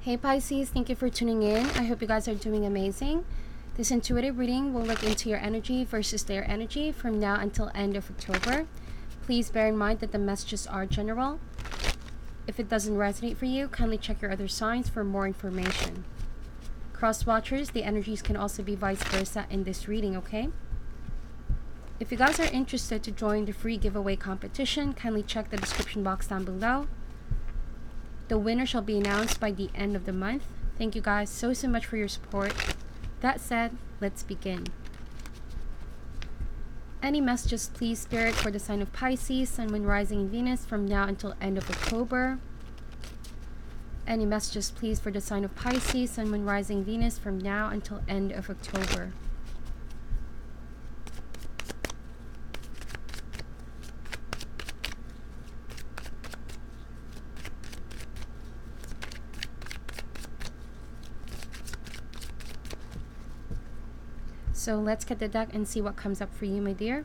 Hey Pisces, thank you for tuning in. I hope you guys are doing amazing. This intuitive reading will look into your energy versus their energy from now until end of October. Please bear in mind that the messages are general. If it doesn't resonate for you, kindly check your other signs for more information. Cross watchers, the energies can also be vice versa in this reading, okay? If you guys are interested to join the free giveaway competition, kindly check the description box down below. The winner shall be announced by the end of the month. Thank you guys so much for your support. That said, let's begin. Any messages, please, Spirit, for the sign of Pisces, Sun, Moon, Rising, and Venus from now until end of October. Any messages, please, for the sign of Pisces, Sun, Moon, Rising, Venus from now until end of October. So let's get the deck and see what comes up for you, my dear.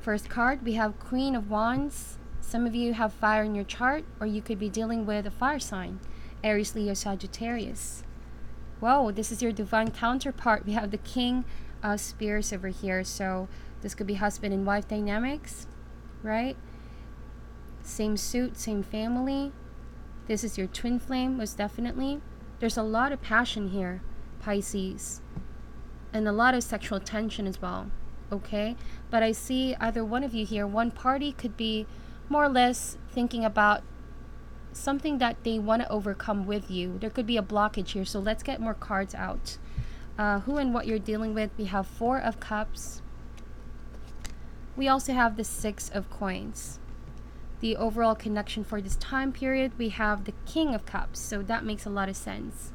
First card, we have Queen of Wands. Some of you have fire in your chart, or you could be dealing with a fire sign, Aries, Leo, Sagittarius. Whoa, this is your divine counterpart. We have the King of Spears over here. So this could be husband and wife dynamics, right? Same suit, same family. This is your twin flame, most definitely. There's a lot of passion here, Pisces, and a lot of sexual tension as well, okay? But I see either one of you here, one party could be more or less thinking about something that they want to overcome with you. There could be a blockage here, so let's get more cards out. Who and what you're dealing with. We have Four of Cups. We also have the Six of Coins. The overall connection for this time period, we have the King of Cups, so that makes a lot of sense.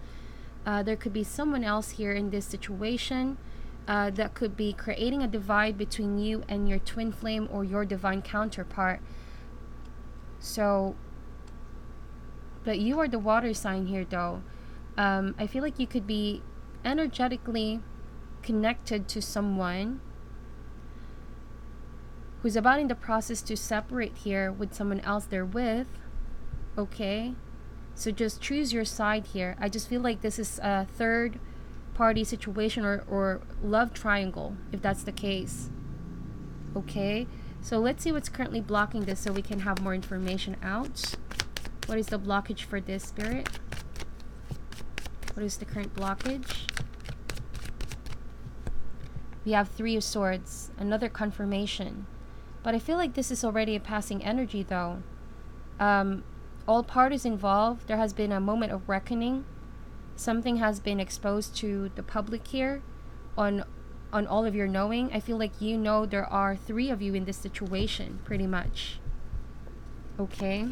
There could be someone else here in this situation that could be creating a divide between you and your twin flame or your divine counterpart. So, but you are the water sign here though. I feel like you could be energetically connected to someone who's about in the process to separate here with someone else they're with, okay? So just choose your side here. I just feel like this is a third party situation or love triangle, if that's the case, okay? So let's see what's currently blocking this so we can have more information out. What is the blockage for this, Spirit? What is the current blockage? We have Three of Swords, another confirmation. But I feel like this is already a passing energy though. All parties involved, there has been a moment of reckoning. Something has been exposed to the public here on all of your knowing. I feel like you know there are three of you in this situation, pretty much. Okay.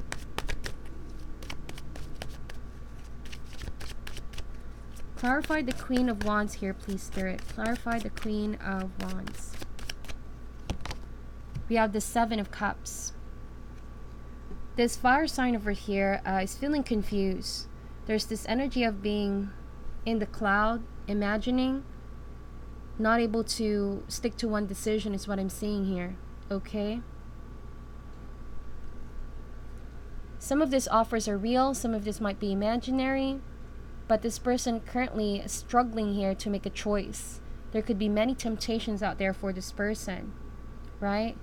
Clarify the Queen of Wands here, please, Spirit. Clarify the Queen of Wands. We have the Seven of Cups. This fire sign over here is feeling confused. There's this energy of being in the cloud, imagining, not able to stick to one decision is what I'm seeing here, okay? Some of these offers are real, some of this might be imaginary, but this person currently is struggling here to make a choice. There could be many temptations out there for this person, right?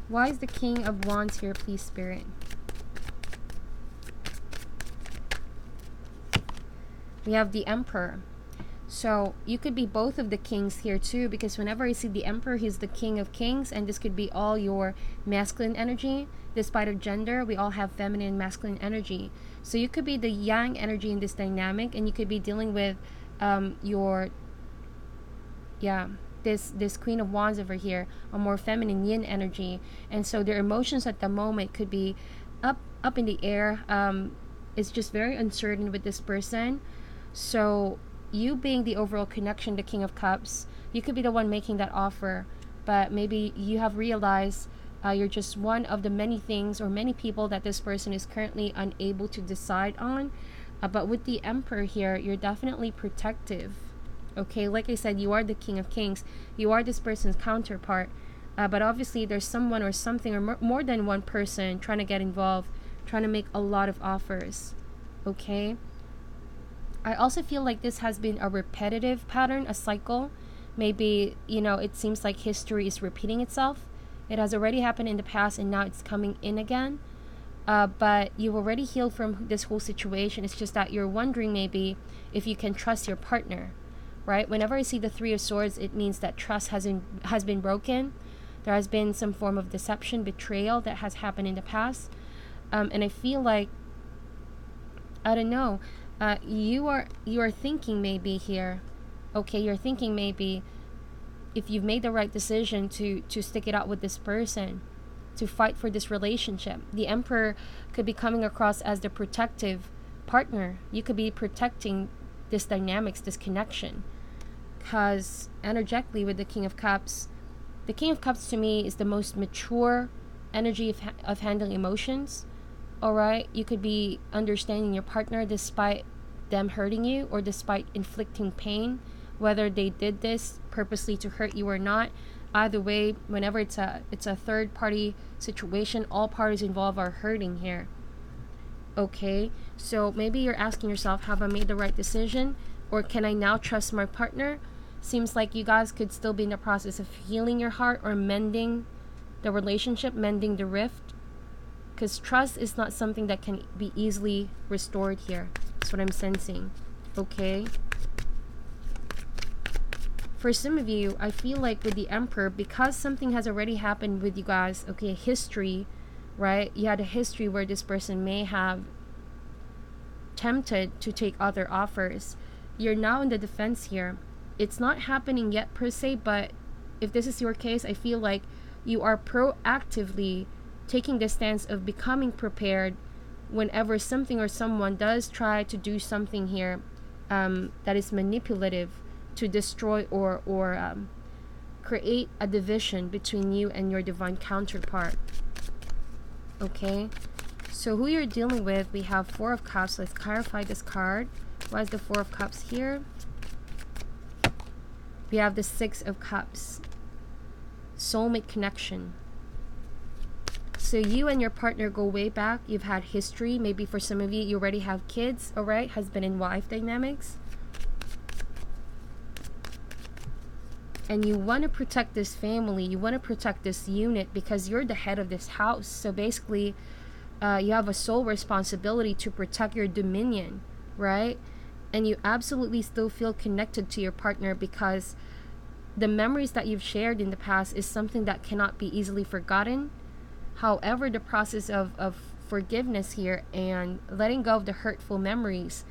Why is the King of Wands here, please, Spirit? We have the Emperor. So you could be both of the kings here too, because whenever I see the Emperor, he's the King of Kings, and this could be all your masculine energy. Despite of gender, we all have feminine and masculine energy. So you could be the yang energy in this dynamic, and you could be dealing with this Queen of Wands over here, a more feminine yin energy. And so their emotions at the moment could be up in the air. It's just very uncertain with this person. So you being the overall connection, the King of Cups, you could be the one making that offer, but maybe you have realized you're just one of the many things or many people that this person is currently unable to decide on. But with the Emperor here, you're definitely protective, Okay, like I said, you are the King of Kings. You are this person's counterpart. But obviously, there's someone or something or more than one person trying to get involved, trying to make a lot of offers. Okay? I also feel like this has been a repetitive pattern, a cycle. Maybe, it seems like history is repeating itself. It has already happened in the past and now it's coming in again. But you've already healed from this whole situation. It's just that you're wondering maybe if you can trust your partner, right? Whenever I see the Three of Swords, it means that trust has been broken. There has been some form of deception, betrayal that has happened in the past. And I feel like, I don't know, you are thinking maybe here, okay, you're thinking maybe if you've made the right decision to stick it out with this person, to fight for this relationship. The Emperor could be coming across as the protective partner. You could be protecting this dynamics, this connection. Because energetically with the King of Cups to me is the most mature energy of handling emotions. All right, you could be understanding your partner despite them hurting you or despite inflicting pain, whether they did this purposely to hurt you or not. Either way, whenever it's a third party situation, all parties involved are hurting here. Okay, so maybe you're asking yourself, have I made the right decision, or can I now trust my partner? Seems like you guys could still be in the process of healing your heart or mending the relationship, mending the rift, because trust is not something that can be easily restored here. That's what I'm sensing. Okay, for some of you, I feel like with the Emperor, because something has already happened with you guys, okay, history, right? You had a history where this person may have tempted to take other offers. You're now in the defense here. It's not happening yet per se, but if this is your case, I feel like you are proactively taking the stance of becoming prepared whenever something or someone does try to do something here that is manipulative to destroy or create a division between you and your divine counterpart. Okay, so who you're dealing with, we have Four of Cups. Let's clarify this card. Why is the Four of Cups here? We have the Six of Cups. Soulmate connection. So you and your partner go way back. You've had history. Maybe for some of you, you already have kids, all right? Husband and wife dynamics. And you want to protect this family. You want to protect this unit because you're the head of this house. So basically, you have a sole responsibility to protect your dominion, right? And you absolutely still feel connected to your partner because the memories that you've shared in the past is something that cannot be easily forgotten. However, the process of forgiveness here and letting go of the hurtful memories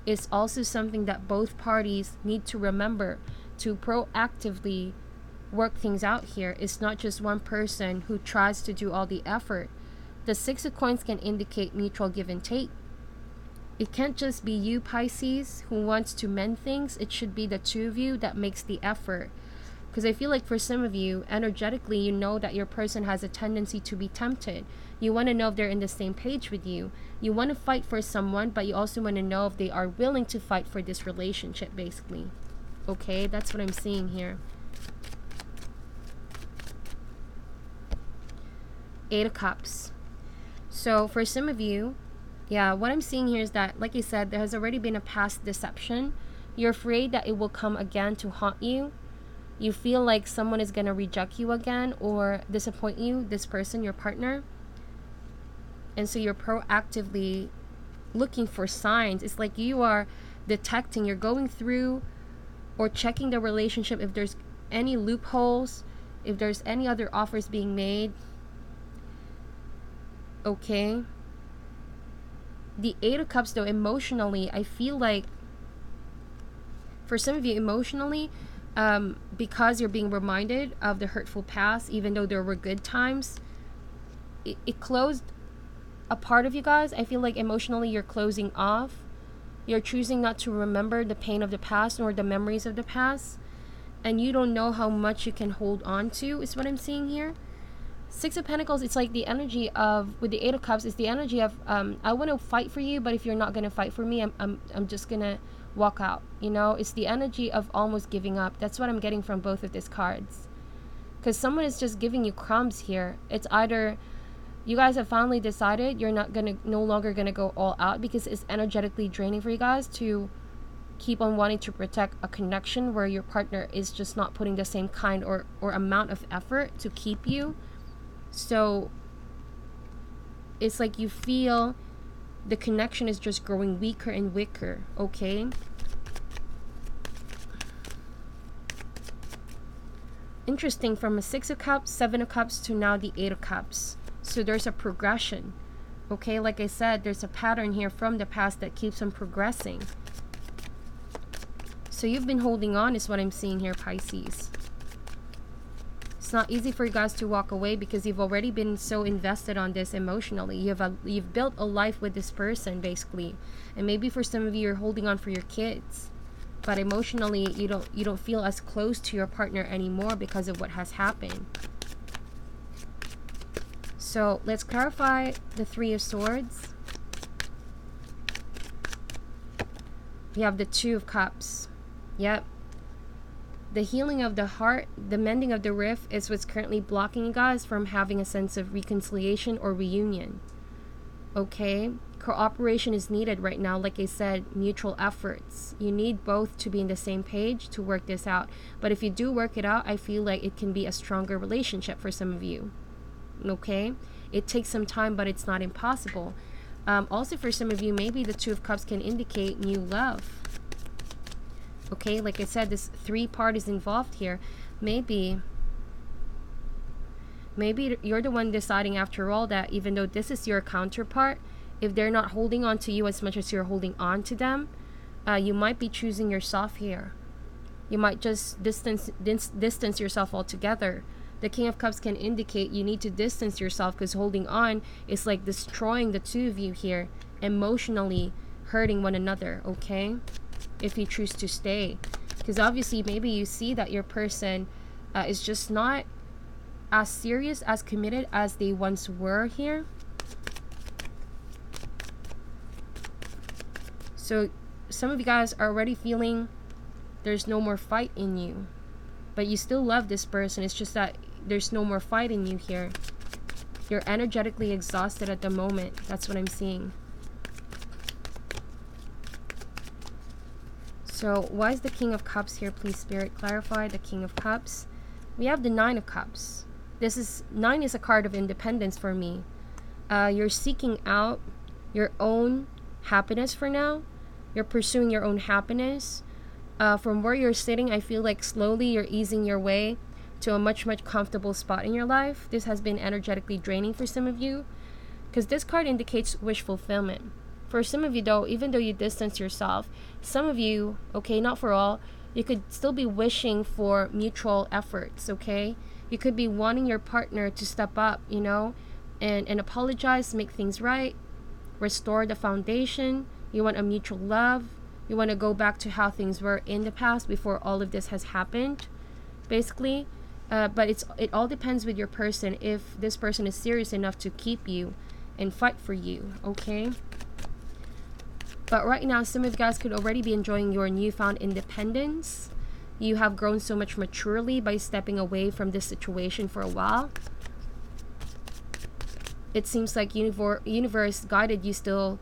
is also something that both parties need to remember to proactively work things out here. It's not just one person who tries to do all the effort. The Six of Coins can indicate mutual give and take. It can't just be you, Pisces, who wants to mend things. It should be the two of you that makes the effort. Because I feel like for some of you, energetically, you know that your person has a tendency to be tempted. You want to know if they're in the same page with you. You want to fight for someone, but you also want to know if they are willing to fight for this relationship, basically. Okay, that's what I'm seeing here. Eight of Cups. So for some of you, yeah, what I'm seeing here is that, like I said, there has already been a past deception. You're afraid that it will come again to haunt you. You feel like someone is going to reject you again or disappoint you, this person, your partner. And so you're proactively looking for signs. It's like you are detecting, you're going through or checking the relationship if there's any loopholes, if there's any other offers being made. Okay. The Eight of Cups, though, emotionally, I feel like for some of you, emotionally, because you're being reminded of the hurtful past, even though there were good times, it closed a part of you guys. I feel like emotionally you're closing off. You're choosing not to remember the pain of the past or the memories of the past. And you don't know how much you can hold on to, is what I'm seeing here. Six of Pentacles, it's like the energy of, with the Eight of Cups, it's the energy of, I want to fight for you, but if you're not going to fight for me, I'm just going to walk out. You know, it's the energy of almost giving up. That's what I'm getting from both of these cards. Because someone is just giving you crumbs here. It's either you guys have finally decided you're no longer gonna go all out, because it's energetically draining for you guys to keep on wanting to protect a connection where your partner is just not putting the same kind or amount of effort to keep you. So it's like you feel the connection is just growing weaker and weaker, okay? Interesting, from a 6 of Cups, 7 of Cups to now the 8 of Cups. So there's a progression, okay? Like I said, there's a pattern here from the past that keeps on progressing. So you've been holding on is what I'm seeing here, Pisces. It's not easy for you guys to walk away because you've already been so invested on this emotionally. You've built a life with this person, basically. And maybe for some of you, you're holding on for your kids. But emotionally, you don't feel as close to your partner anymore because of what has happened. So let's clarify the 3 of Swords. We have the 2 of Cups. Yep. The healing of the heart, the mending of the rift is what's currently blocking you guys from having a sense of reconciliation or reunion. Okay? Cooperation is needed right now. Like I said, mutual efforts. You need both to be in the same page to work this out. But if you do work it out, I feel like it can be a stronger relationship for some of you. Okay? It takes some time, but it's not impossible. Also, for some of you, maybe the 2 of Cups can indicate new love. Okay, like I said, this 3 parties involved here. Maybe you're the one deciding after all that even though this is your counterpart, if they're not holding on to you as much as you're holding on to them, you might be choosing yourself here. You might just distance yourself altogether. The King of Cups can indicate you need to distance yourself because holding on is like destroying the 2 of you here, emotionally hurting one another, okay? If you choose to stay. Because obviously maybe you see that your person is just not as serious, as committed as they once were here. So some of you guys are already feeling there's no more fight in you. But you still love this person. It's just that there's no more fight in you here. You're energetically exhausted at the moment. That's what I'm seeing. So why is the King of Cups here? Please, Spirit, clarify the King of Cups. We have the 9 of Cups. 9 is a card of independence for me. You're seeking out your own happiness for now. You're pursuing your own happiness. From where you're sitting, I feel like slowly you're easing your way to a much comfortable spot in your life. This has been energetically draining for some of you because this card indicates wish fulfillment. For some of you though, even though you distance yourself, some of you, okay, not for all, you could still be wishing for mutual efforts, okay? You could be wanting your partner to step up, you know, and apologize, make things right, restore the foundation. You want a mutual love. You want to go back to how things were in the past before all of this has happened, basically. But it all depends with your person, if this person is serious enough to keep you and fight for you, okay? But right now, some of you guys could already be enjoying your newfound independence. You have grown so much maturely by stepping away from this situation for a while. It seems like universe guided you still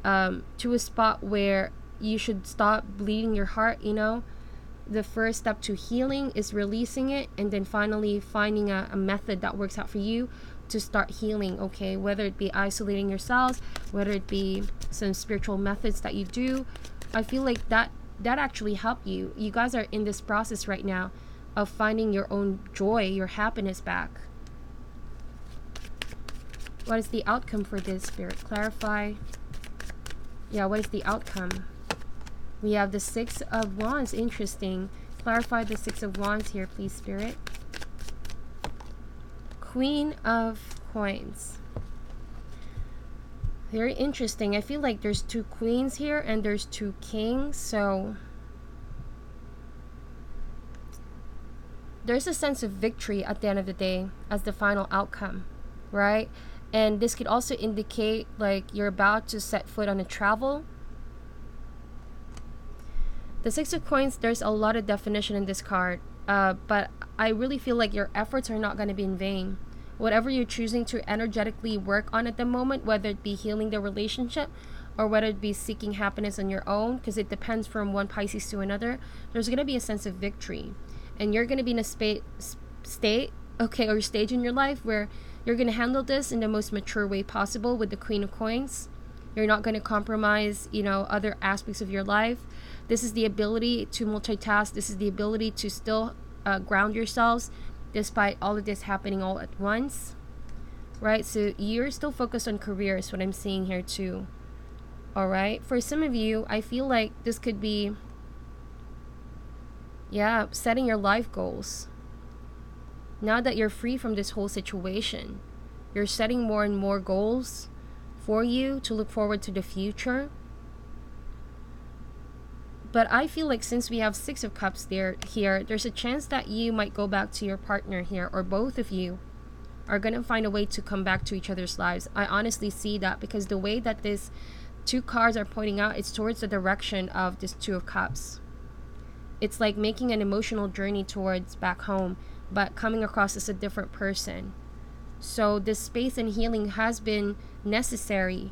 to a spot where you should stop bleeding your heart, you know. The first step to healing is releasing it and then finally finding a method that works out for you to start healing, okay? Whether it be isolating yourselves, whether it be some spiritual methods that you do. I feel like that actually helped you. You guys are in this process right now of finding your own joy, your happiness back. What is the outcome for this, Spirit? Clarify. Yeah, what is the outcome? We have the 6 of Wands. Interesting. Clarify the 6 of Wands here, please, Spirit. Queen of Coins. Very interesting. I feel like there's 2 queens here and there's 2 kings. So there's a sense of victory at the end of the day as the final outcome, right? And this could also indicate like you're about to set foot on a travel. The Six of Coins, there's a lot of definition in this card, but I really feel like your efforts are not going to be in vain. Whatever you're choosing to energetically work on at the moment, whether it be healing the relationship or whether it be seeking happiness on your own, because it depends from one Pisces to another, there's going to be a sense of victory. And you're going to be in a state, okay, or stage in your life where you're going to handle this in the most mature way possible with the Queen of Coins. You're not going to compromise, other aspects of your life. This is the ability to multitask. This is the ability to still ground yourselves despite all of this happening all at once, right? So you're still focused on career is what I'm seeing here too. All right. For some of you, I feel like this could be, setting your life goals. Now that you're free from this whole situation, you're setting more and more goals for you to look forward to the future. But I feel like since we have Six of Cups here, there's a chance that you might go back to your partner here, or both of you are going to find a way to come back to each other's lives. I honestly see that because the way that these two cards are pointing out, it's towards the direction of this Two of Cups. It's like making an emotional journey towards back home, but coming across as a different person. So this space and healing has been necessary,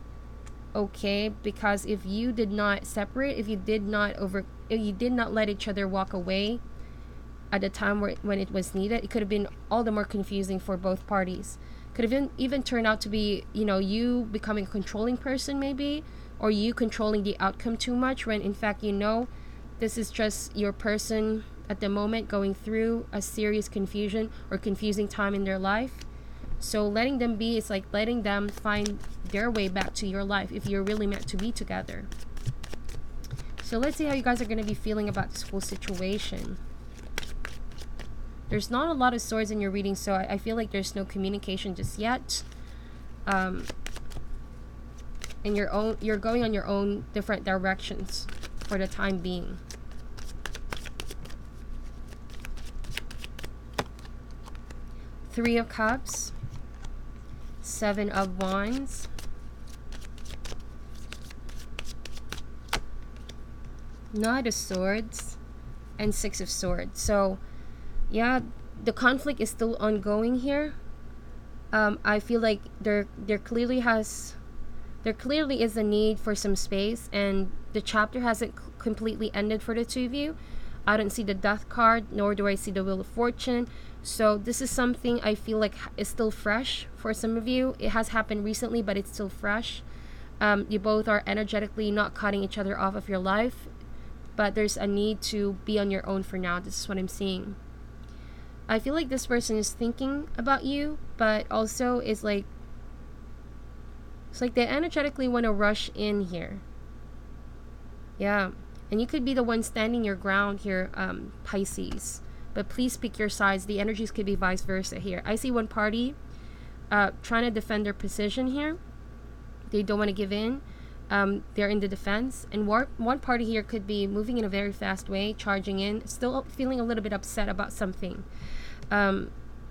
okay? Because if you did not separate, if you did not let each other walk away at the time when it was needed, it could have been all the more confusing for both parties. Could have even turned out to be, you becoming a controlling person maybe, or you controlling the outcome too much when in fact, this is just your person at the moment going through a serious confusion or confusing time in their life. So letting them be is like letting them find their way back to your life if you're really meant to be together. So let's see how you guys are going to be feeling about this whole situation. There's not a lot of swords in your reading, so I feel like there's no communication just yet. And you're going on your own different directions for the time being. Three of Cups, Seven of Wands, Knight of Swords, and Six of Swords. So yeah, the conflict is still ongoing here. I feel like there clearly is a need for some space, and the chapter hasn't completely ended for the two of you. I don't see the Death card, nor do I see the Wheel of Fortune. So this is something I feel like is still fresh for some of you. It has happened recently, but it's still fresh. You both are energetically not cutting each other off of your life, but there's a need to be on your own for now. This is what I'm seeing. I feel like this person is thinking about you, but also is like, it's like they energetically want to rush in here. Yeah. And you could be the one standing your ground here, Pisces. But please pick your sides. The energies could be vice versa here. I see one party trying to defend their position here. They don't want to give in. They're in the defense. And one party here could be moving in a very fast way, charging in, still feeling a little bit upset about something.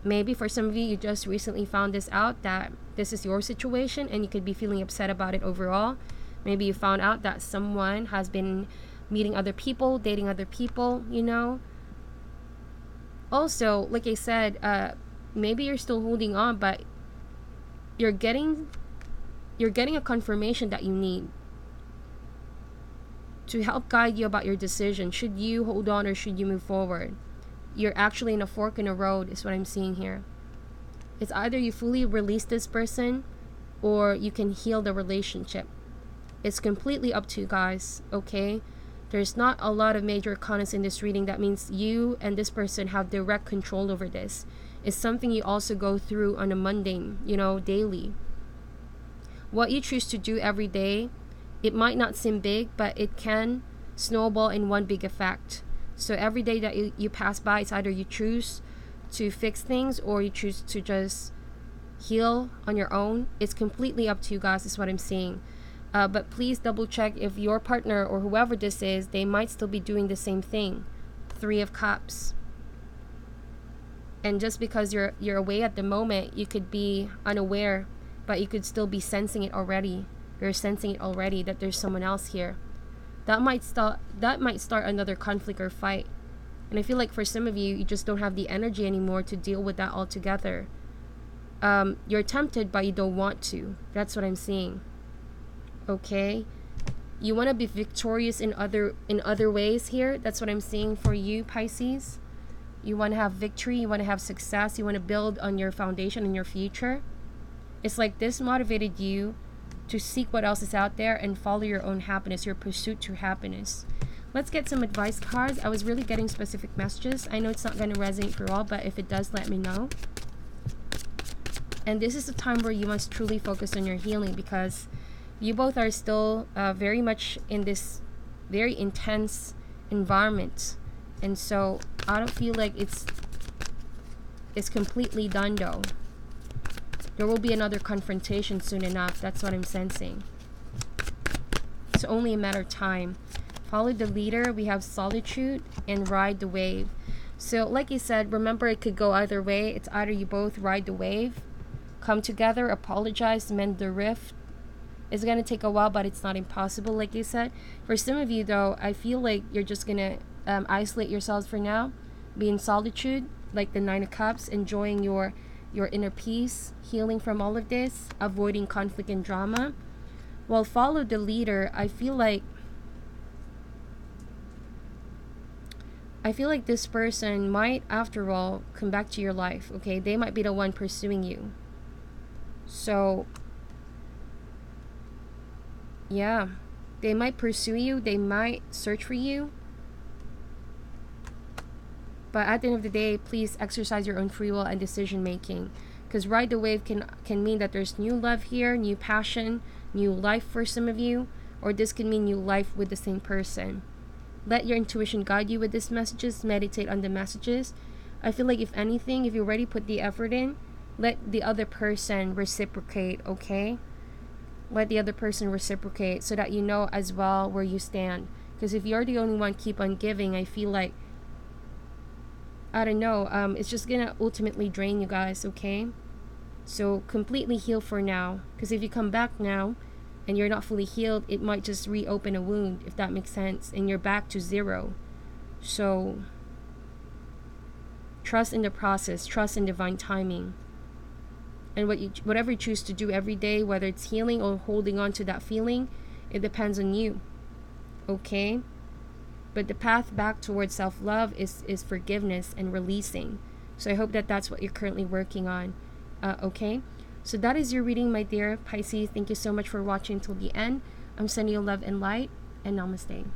Maybe for some of you, you just recently found this out, that this is your situation, and you could be feeling upset about it overall. Maybe you found out that someone has been meeting other people, dating other people, Also, like I said, maybe you're still holding on, but you're getting a confirmation that you need to help guide you about your decision. Should you hold on or should you move forward? You're actually in a fork in the road is what I'm seeing here. It's either you fully release this person or you can heal the relationship. It's completely up to you guys, okay? There's not a lot of major arcanas in this reading. That means you and this person have direct control over this. It's something you also go through on a mundane, daily. What you choose to do every day, it might not seem big, but it can snowball in one big effect. So every day that you pass by, it's either you choose to fix things or you choose to just heal on your own. It's completely up to you guys, is what I'm seeing. But please double check if your partner or whoever this is, they might still be doing the same thing. Three of Cups. And just because you're away at the moment, you could be unaware, but you could still be sensing it already. You're sensing it already that there's someone else here that might start another conflict or fight. And I feel like for some of you, you just don't have the energy anymore to deal with that altogether. You're tempted, but you don't want to. That's what I'm seeing. Okay? You want to be victorious in other ways here. That's what I'm seeing for you, Pisces. You want to have victory. You want to have success. You want to build on your foundation and your future. It's like this motivated you to seek what else is out there and follow your own happiness, your pursuit to happiness. Let's get some advice cards. I was really getting specific messages. I know it's not going to resonate for all, but if it does, let me know. And this is the time where you must truly focus on your healing, because you both are still very much in this very intense environment. And so I don't feel like it's completely done though. There will be another confrontation soon enough. That's what I'm sensing. It's only a matter of time. Follow the leader. We have solitude and ride the wave. So like you said, remember it could go either way. It's either you both ride the wave, come together, apologize, mend the rift. It's going to take a while, but it's not impossible, like you said. For some of you, though, I feel like you're just going to isolate yourselves for now, be in solitude, like the Nine of Cups, enjoying your inner peace, healing from all of this, avoiding conflict and drama. While follow the leader, I feel like this person might, after all, come back to your life, okay? They might be the one pursuing you. So, yeah, they might pursue you. They might search for you. But at the end of the day, please exercise your own free will and decision making. Because ride the wave can mean that there's new love here, new passion, new life for some of you. Or this can mean new life with the same person. Let your intuition guide you with these messages. Meditate on the messages. I feel like if anything, if you already put the effort in, let the other person reciprocate, okay? Let the other person reciprocate so that you know as well where you stand. Because if you're the only one keep on giving, I feel like, I don't know, it's just gonna ultimately drain you guys, okay? So completely heal for now. Because if you come back now and you're not fully healed, it might just reopen a wound, if that makes sense. And you're back to zero. So trust in the process. Trust in divine timing. And whatever you choose to do every day, whether it's healing or holding on to that feeling, it depends on you. Okay? But the path back towards self-love is forgiveness and releasing. So I hope that that's what you're currently working on. Okay? So that is your reading, my dear Pisces. Thank you so much for watching till the end. I'm sending you love and light, and namaste.